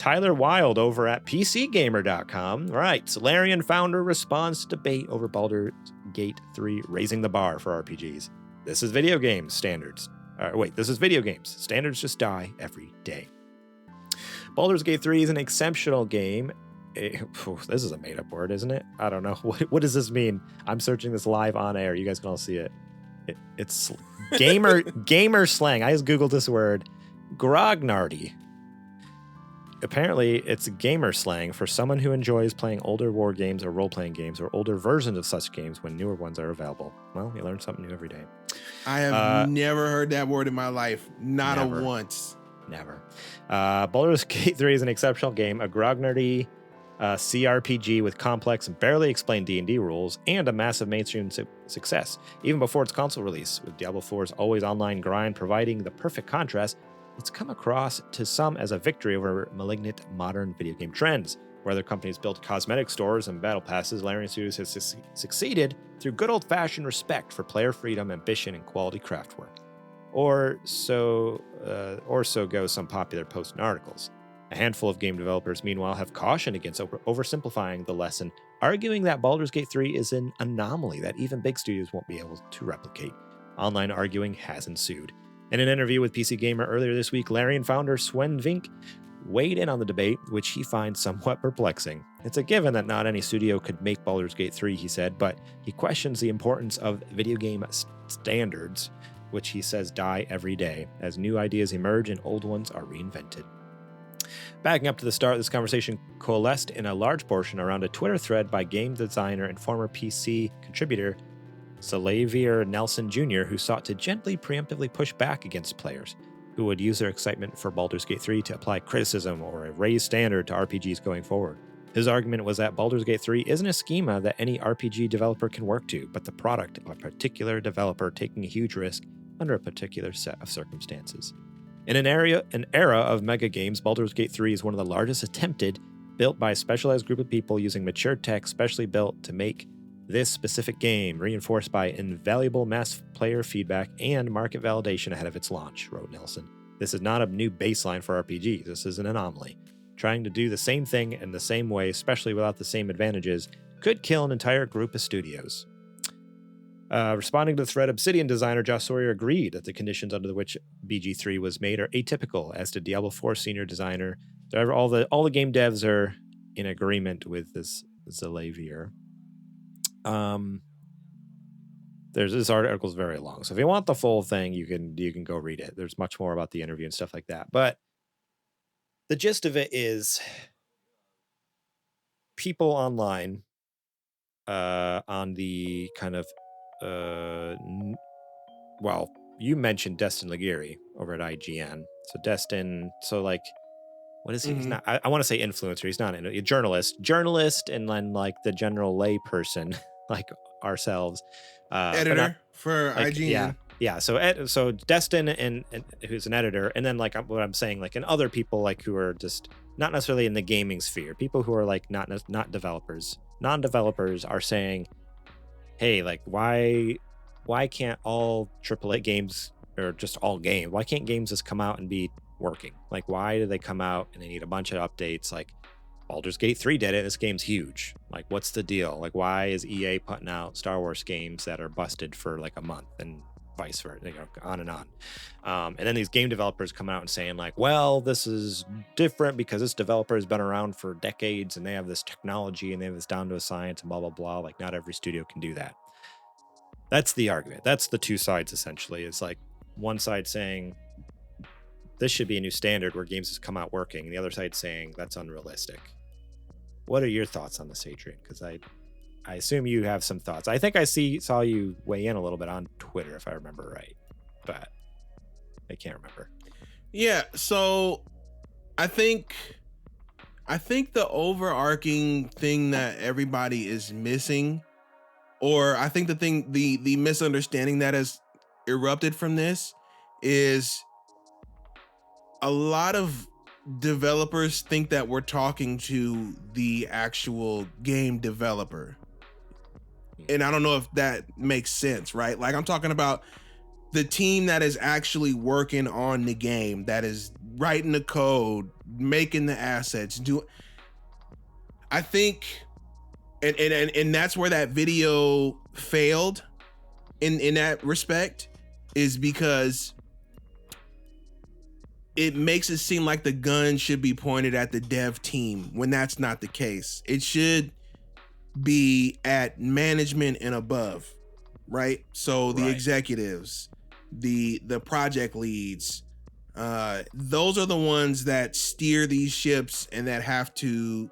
Tyler Wilde over at PCGamer.com. Right. Solarian founder responds to debate over Baldur's Gate 3 raising the bar for RPGs. This is video games standards. This is video games. Standards just die every day. Baldur's Gate 3 is an exceptional game. This is a made-up word, isn't it? I don't know. What does this mean? I'm searching this live on air. You guys can all see it. It's gamer slang. I just Googled this word. Grognardy. Apparently, it's gamer slang for someone who enjoys playing older war games or role-playing games or older versions of such games when newer ones are available. Well, you learn something new every day. I have never heard that word in my life. Not once. Never. Baldur's Gate 3 is an exceptional game, a grognardy CRPG with complex and barely explained D&D rules, and a massive mainstream success, even before its console release. With Diablo 4's always online grind providing the perfect contrast, it's come across to some as a victory over malignant modern video game trends. Where other companies built cosmetic stores and battle passes, Larian Studios has succeeded through good old-fashioned respect for player freedom, ambition, and quality craft work. Or so go some popular posts and articles. A handful of game developers, meanwhile, have cautioned against oversimplifying the lesson, arguing that Baldur's Gate 3 is an anomaly that even big studios won't be able to replicate. Online arguing has ensued. In an interview with PC Gamer earlier this week, Larian founder Sven Vink weighed in on the debate, which he finds somewhat perplexing. It's a given that not any studio could make Baldur's Gate 3, he said, but he questions the importance of video game standards, which he says die every day, as new ideas emerge and old ones are reinvented. Backing up to the start, this conversation coalesced in a large portion around a Twitter thread by game designer and former PC contributor Xavier Nelson Jr., who sought to gently preemptively push back against players who would use their excitement for Baldur's Gate 3 to apply criticism or a raised standard to RPGs going forward. His argument was that Baldur's Gate 3 isn't a schema that any RPG developer can work to, but the product of a particular developer taking a huge risk under a particular set of circumstances. In an era of mega games, Baldur's Gate 3 is one of the largest attempted, built by a specialized group of people using mature tech specially built to make this specific game, reinforced by invaluable mass player feedback and market validation ahead of its launch, wrote Nelson. This is not a new baseline for RPGs. This is an anomaly. Trying to do the same thing in the same way, especially without the same advantages, could kill an entire group of studios. Responding to the thread, Obsidian designer Josh Sawyer agreed that the conditions under which BG3 was made are atypical, as did Diablo 4 senior designer. All the game devs are in agreement with this Xavier. This article is very long, so if you want the full thing, you can go read it. There's much more about the interview and stuff like that. But the gist of it is people online on the kind of you mentioned Destin Laguerre over at IGN. So what is he? He's not. I want to say influencer. He's not a journalist, and then like the general lay person, like ourselves. Editor for IGN. Yeah. So Destin and who's an editor, and then like what I'm saying, like and other people like who are just not necessarily in the gaming sphere. People who are like not developers, non-developers are saying, hey, like why can't all AAA games or just all games? Why can't games just come out and be working? Like, why do they come out and they need a bunch of updates? Like, Baldur's Gate 3 did it. This game's huge. Like, what's the deal? Like, why is EA putting out Star Wars games that are busted for like a month and vice versa, on and on. And then these game developers come out and saying like, well, this is different because this developer has been around for decades and they have this technology and they have this down to a science and blah, blah, blah. Like, not every studio can do that. That's the argument. That's the two sides, essentially. It's like one side saying this should be a new standard where games just come out working. And the other side saying that's unrealistic. What are your thoughts on this, Adrian? Because I assume you have some thoughts. I think I saw you weigh in a little bit on Twitter, if I remember right, but I can't remember. Yeah, so I think the overarching thing that everybody is missing, or I think the misunderstanding that has erupted from this is a lot of developers think that we're talking to the actual game developer. And I don't know if that makes sense, right? Like, I'm talking about the team that is actually working on the game, that is writing the code, making the assets, I think, and that's where that video failed in that respect, is because it makes it seem like the gun should be pointed at the dev team when that's not the case. It should be at management and above, right? So the executives, the project leads, those are the ones that steer these ships and that have to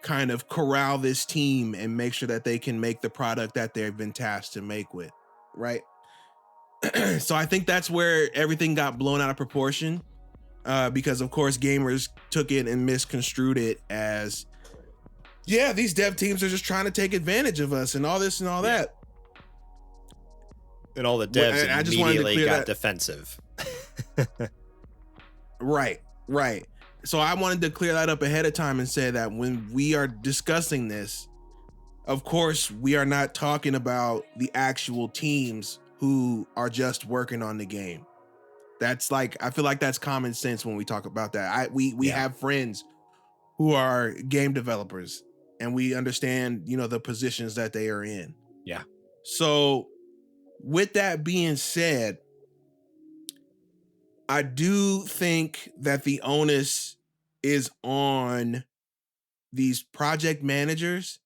kind of corral this team and make sure that they can make the product that they've been tasked to make with, right? So I think that's where everything got blown out of proportion, because of course gamers took it and misconstrued it as, yeah, these dev teams are just trying to take advantage of us and all this and all that. And all the devs immediately got defensive. Right. So I wanted to clear that up ahead of time and say that when we are discussing this, of course, we are not talking about the actual teams who are just working on the game. That's like, I feel like that's common sense when we talk about that. We have friends who are game developers and we understand, the positions that they are in. Yeah. So with that being said, I do think that the onus is on these project managers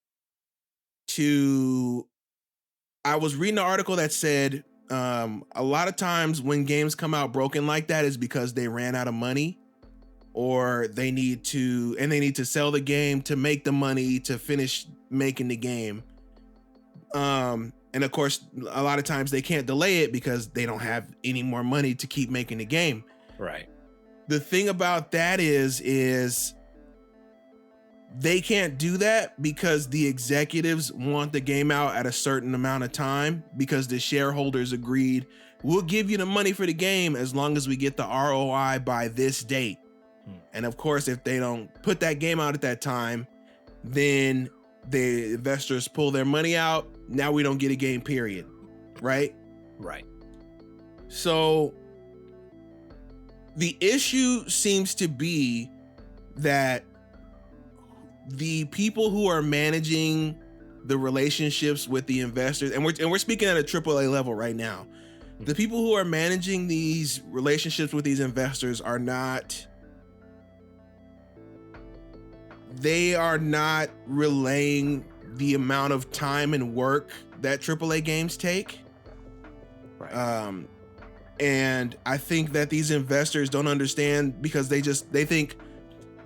I was reading an article that said a lot of times when games come out broken like that is because they ran out of money, or they need to sell the game to make the money to finish making the game. And of course, a lot of times they can't delay it because they don't have any more money to keep making the game. Right. The thing about that is they can't do that because the executives want the game out at a certain amount of time, because the shareholders agreed, we'll give you the money for the game as long as we get the ROI by this date. And of course, if they don't put that game out at that time, then the investors pull their money out. Now we don't get a game, period. Right? Right. So the issue seems to be that the people who are managing the relationships with the investors, and we're speaking at a AAA level right now, the people who are managing these relationships with these investors are not relaying the amount of time and work that AAA games take. Right. And I think that these investors don't understand, because they think,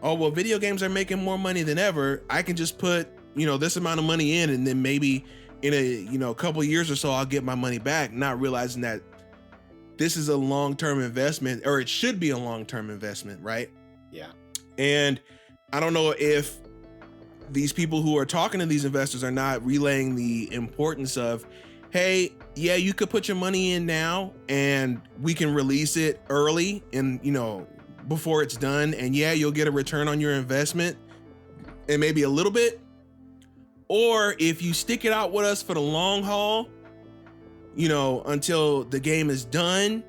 oh, well, video games are making more money than ever. I can just put, this amount of money in, and then maybe in a couple of years or so, I'll get my money back, not realizing that this is a long-term investment, or it should be a long-term investment, right? Yeah. And I don't know if these people who are talking to these investors are not relaying the importance of, hey, yeah, you could put your money in now and we can release it early and, before it's done. And yeah, you'll get a return on your investment and maybe a little bit. Or if you stick it out with us for the long haul, until the game is done,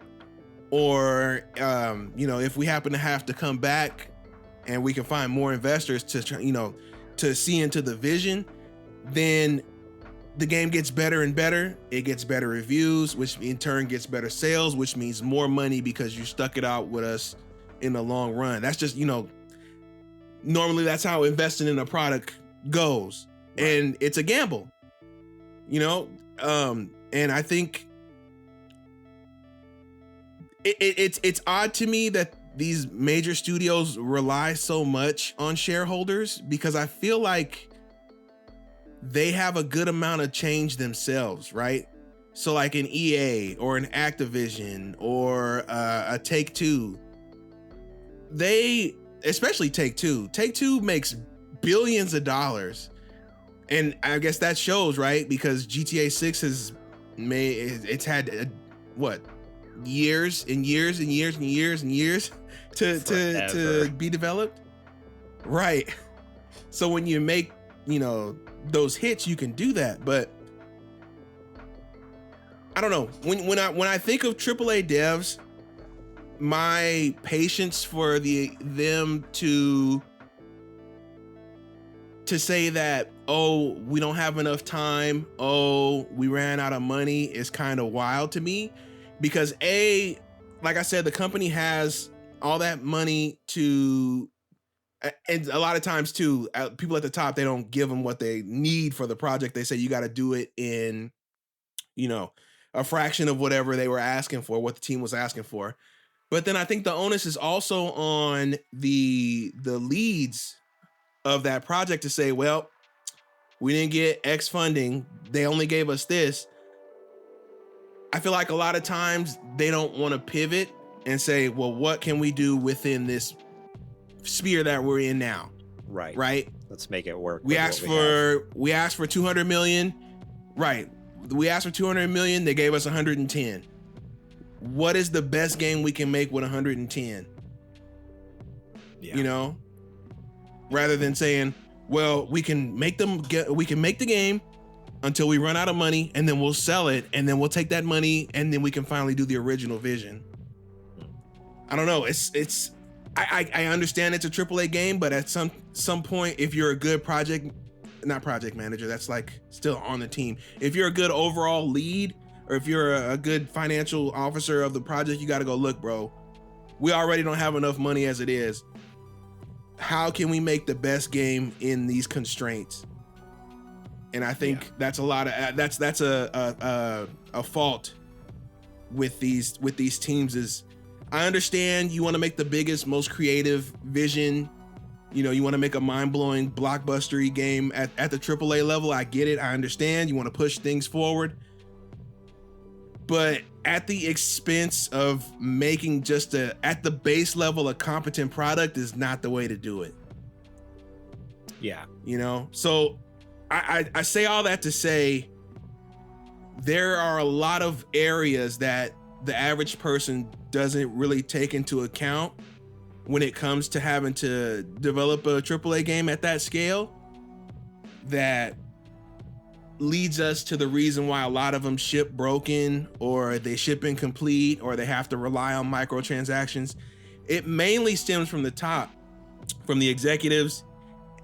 or, if we happen to have to come back and we can find more investors to to see into the vision, then the game gets better and better. It gets better reviews, which in turn gets better sales, which means more money because you stuck it out with us in the long run. That's just, normally that's how investing in a product goes. Right. And it's a gamble, and I think it's odd to me that these major studios rely so much on shareholders, because I feel like they have a good amount of change themselves, right? So like an EA or an Activision or a Take-Two, especially Take-Two makes billions of dollars. And I guess that shows, right? Because GTA 6 it's had years and years and years and years and years to be developed. Right. So when you make, those hits, you can do that. But I don't know. When I think of AAA devs, my patience for them to say that, oh, we don't have enough time, oh, we ran out of money, is kind of wild to me, because like I said, the company has all that money to, and a lot of times too, people at the top, they don't give them what they need for the project. They say you got to do it in, a fraction of whatever they were asking for, what the team was asking for. But then I think the onus is also on the leads of that project to say, well, we didn't get X funding, they only gave us this. I feel like a lot of times they don't want to pivot and say, well, what can we do within this sphere that we're in now? Right. Let's make it work. We asked for 200 million. Right. We asked for 200 million. They gave us 110. What is the best game we can make with 110? Yeah. Rather than saying, well, we can make the game until we run out of money, and then we'll sell it, and then we'll take that money, and then we can finally do the original vision. I don't know. I understand it's a AAA game, but at some point, if you're a good not project manager, that's like still on the team. If you're a good overall lead, or if you're a good financial officer of the project, you got to go, look, bro, we already don't have enough money as it is. How can we make the best game in these constraints? And I think that's a lot of that's a fault with these teams. Is I understand you want to make the biggest, most creative vision. You want to make a mind-blowing blockbustery game at the AAA level. I get it. I understand. You want to push things forward. But at the expense of making just at the base level, a competent product is not the way to do it. Yeah. So I say all that to say there are a lot of areas that the average person doesn't really take into account when it comes to having to develop a AAA game at that scale, that leads us to the reason why a lot of them ship broken, or they ship incomplete, or they have to rely on microtransactions. It mainly stems from the top, from the executives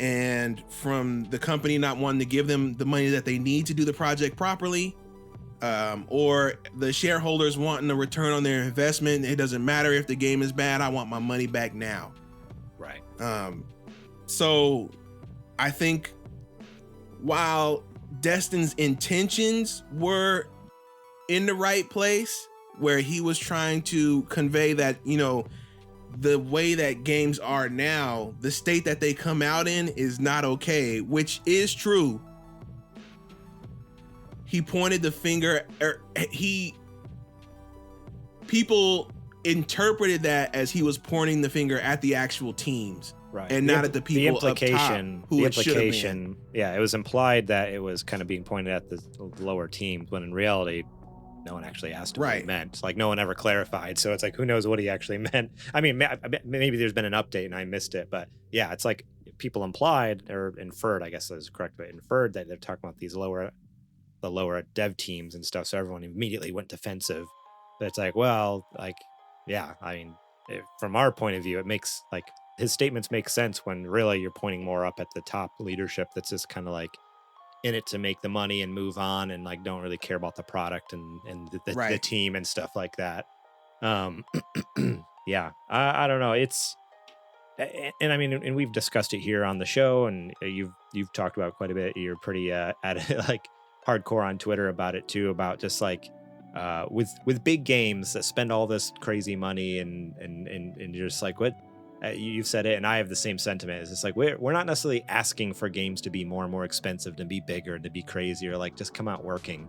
and from the company not wanting to give them the money that they need to do the project properly, or the shareholders wanting a return on their investment. It doesn't matter if the game is bad, I want my money back now. Right. So I think while Destin's intentions were in the right place, where he was trying to convey that, the way that games are now, the state that they come out in is not okay, which is true. He pointed the finger, people interpreted that as he was pointing the finger at the actual teams. Right. And not at the people up top who it should have been. Yeah, it was implied that it was kind of being pointed at the lower teams, when in reality, no one actually asked him what he meant. Like, no one ever clarified. So it's like, who knows what he actually meant? I mean, maybe there's been an update and I missed it, but yeah, it's like people implied or inferred, I guess is correct, but inferred that they're talking about the lower dev teams and stuff. So everyone immediately went defensive. But it's like, well, like, yeah, I mean, from our point of view, it makes like his statements make sense when really you're pointing more up at the top leadership that's just kind of like in it to make the money and move on, and like don't really care about the product and the team and stuff like that. Yeah, I don't know. It's, and I mean, and we've discussed it here on the show, and you've talked about it quite a bit. You're pretty at it, like hardcore on Twitter about it too, about just like with big games that spend all this crazy money and you're just like, what? You've said it, and I have the same sentiment. It's just like we're not necessarily asking for games to be more and more expensive, to be bigger, to be crazier. Like, just come out working.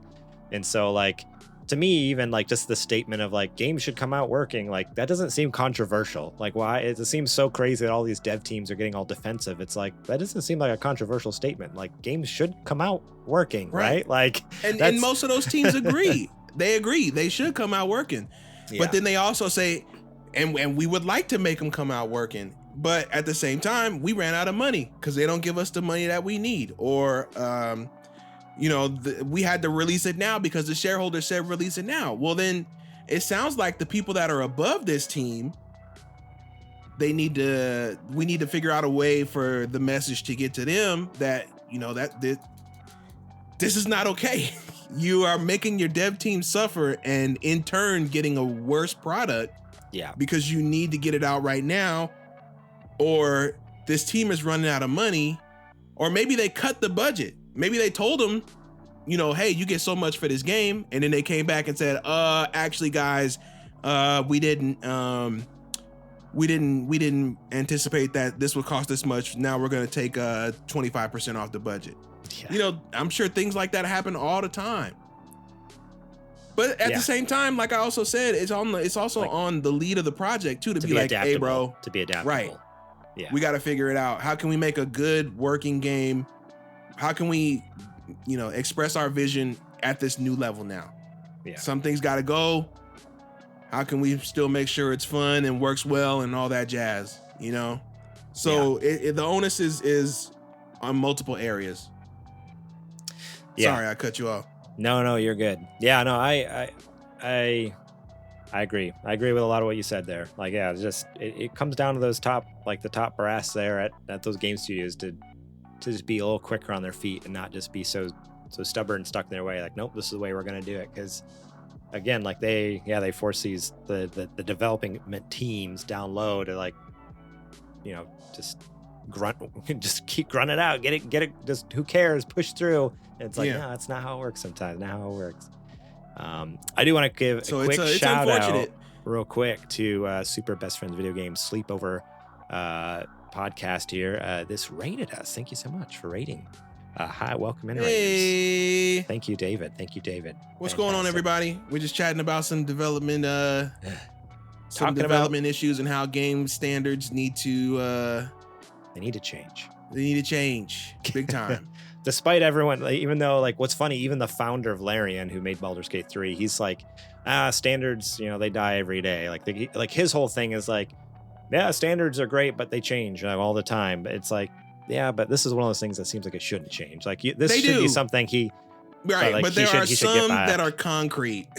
And so, like, to me, even like just the statement of like games should come out working, like that doesn't seem controversial. Like, why? It seems so crazy that all these dev teams are getting all defensive. It's like, that doesn't seem like a controversial statement. Like, games should come out working, right? Like, and most of those teams agree. They agree they should come out working. Yeah. But then they also say, and we would like to make them come out working, but at the same time, we ran out of money because they don't give us the money that we need, or we had to release it now because the shareholders said release it now. Well, then it sounds like the people that are above this team, we need to figure out a way for the message to get to them that, you know, that this is not okay. You are making your dev team suffer and in turn getting a worse product. Yeah. Because you need to get it out right now, or this team is running out of money, or maybe they cut the budget. Maybe they told them, you know, hey, you get so much for this game. And then they came back and said, actually guys, we didn't anticipate that this would cost this much. Now we're going to take 25% off the budget. Yeah. You know, I'm sure things like that happen all the time. But at the same time, like I also said, it's also like, on the lead of the project too, to be like, hey bro, to be adaptable. Right. Yeah. We got to figure it out. How can we make a good working game? How can we, you know, express our vision at this new level now? Yeah. Some things got to go. How can we still make sure it's fun and works well and all that jazz, you know? So the onus is on multiple areas. Yeah. Sorry, I cut you off. No, you're good. Yeah, no, I agree. I agree with a lot of what you said there. Like, yeah, it's just it comes down to those top brass there at those game studios to just be a little quicker on their feet and not just be so stubborn and stuck in their way. Like, nope, this is the way we're gonna do it. Because again, like they force these the development teams down low to, like, you know, just grunt, just keep grunting it out, get it, just who cares, push through. And it's like, no, that's not how it works sometimes. Not how it works. I do want to give a quick shout out real quick to Super Best Friends Video Games Sleepover podcast here. This rated us. Thank you so much for rating. Hi, welcome in. Hey. Thank you, David. What's Fantastic. Going on, everybody? We're just chatting about some development issues and how game standards need to they need to change. They need to change big time. Despite everyone, like, even though, like, what's funny, even the founder of Larian, who made Baldur's Gate 3, he's like, standards, you know, they die every day. Like his whole thing is like, yeah, standards are great, but they change all the time. But it's like, yeah, but this is one of those things that seems like it shouldn't change. Like, this should be something he... Right, like, but there are some that are concrete.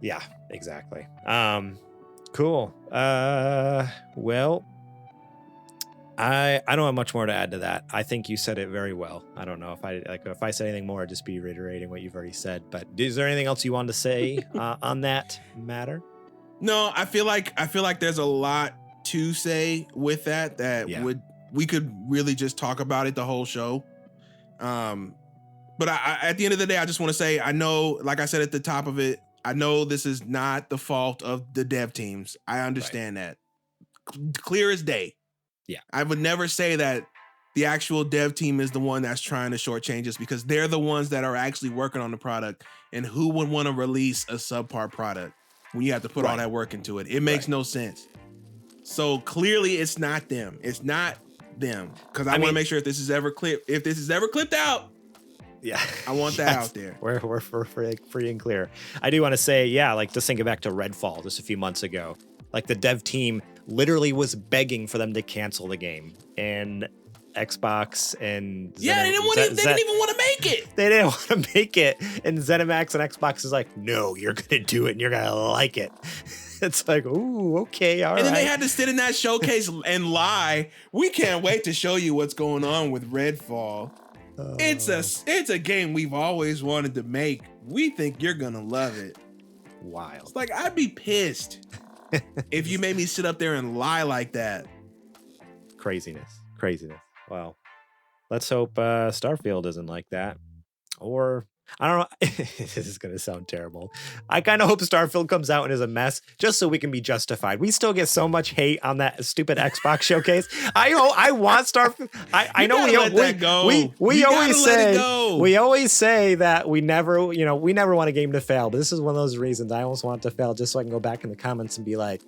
Yeah, exactly. Cool. Well... I don't have much more to add to that. I think you said it very well. I don't know if I said anything more, I'd just be reiterating what you've already said. But is there anything else you wanted to say on that matter? No, I feel like there's a lot to say with that we could really just talk about it the whole show. But I at the end of the day, I just want to say, I know, like I said at the top of it, I know this is not the fault of the dev teams. I understand that. Clear as day. Yeah, I would never say that the actual dev team is the one that's trying to shortchange us, because they're the ones that are actually working on the product. And who would want to release a subpar product when you have to put all that work into it? It makes no sense. So clearly, it's not them. It's not them, because I want to make sure if this is ever clipped out. Yeah, I want that out there. We're free and clear. I do want to say, like, just thinking back to Redfall just a few months ago, like the dev team literally was begging for them to cancel the game, and Xbox and they didn't even want to make it. They didn't want to make it, and ZeniMax and Xbox is like, no, you're gonna do it, and you're gonna like it. It's like, ooh, okay, all right. And then they had to sit in that showcase and lie. We can't wait to show you what's going on with Redfall. It's a game we've always wanted to make. We think you're gonna love it. Wild. It's like, I'd be pissed if you made me sit up there and lie like that. Craziness. Well, let's hope Starfield isn't like that. Or, I don't know. This is going to sound terrible. I kind of hope Starfield comes out and is a mess, just so we can be justified. We still get so much hate on that stupid Xbox showcase. I want Starfield. I know we always say that we never want a game to fail, but this is one of those reasons I almost want it to fail, just so I can go back in the comments and be like,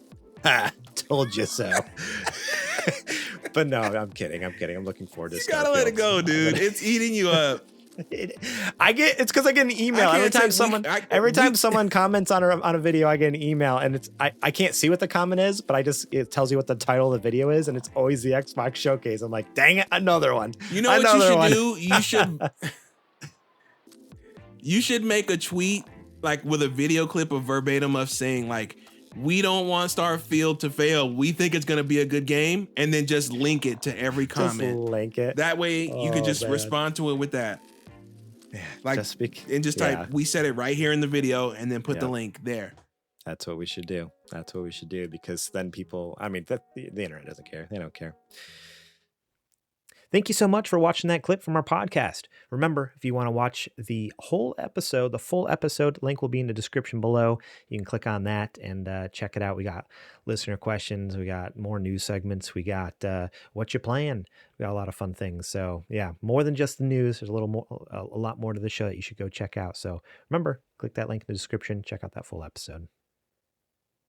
told you so. But no, I'm kidding. I'm looking forward to Starfield. You gotta let it go, dude. It's eating you up. It's because I get an email every time someone comments on a video. I get an email, and I can't see what the comment is, but it tells you what the title of the video is, and it's always the Xbox showcase. I'm like, dang it, another one. You know what you should do? You should make a tweet like with a video clip of verbatim of saying like, we don't want Starfield to fail. We think it's going to be a good game. And then just link it to every comment. Just link it. That way you could just man. respond to it with that. Yeah, Like, and just type, we said it right here in the video, and then put the link there. That's what we should do. That's what we should do, because then people, I mean, the internet doesn't care. They don't care. Thank you so much for watching that clip from our podcast. Remember, if you want to watch the whole episode, the full episode, link will be in the description below. You can click on that and check it out. We got listener questions. We got more news segments. We got what you playing. We got a lot of fun things. So yeah, more than just the news. There's a lot more to the show that you should go check out. So remember, click that link in the description. Check out that full episode.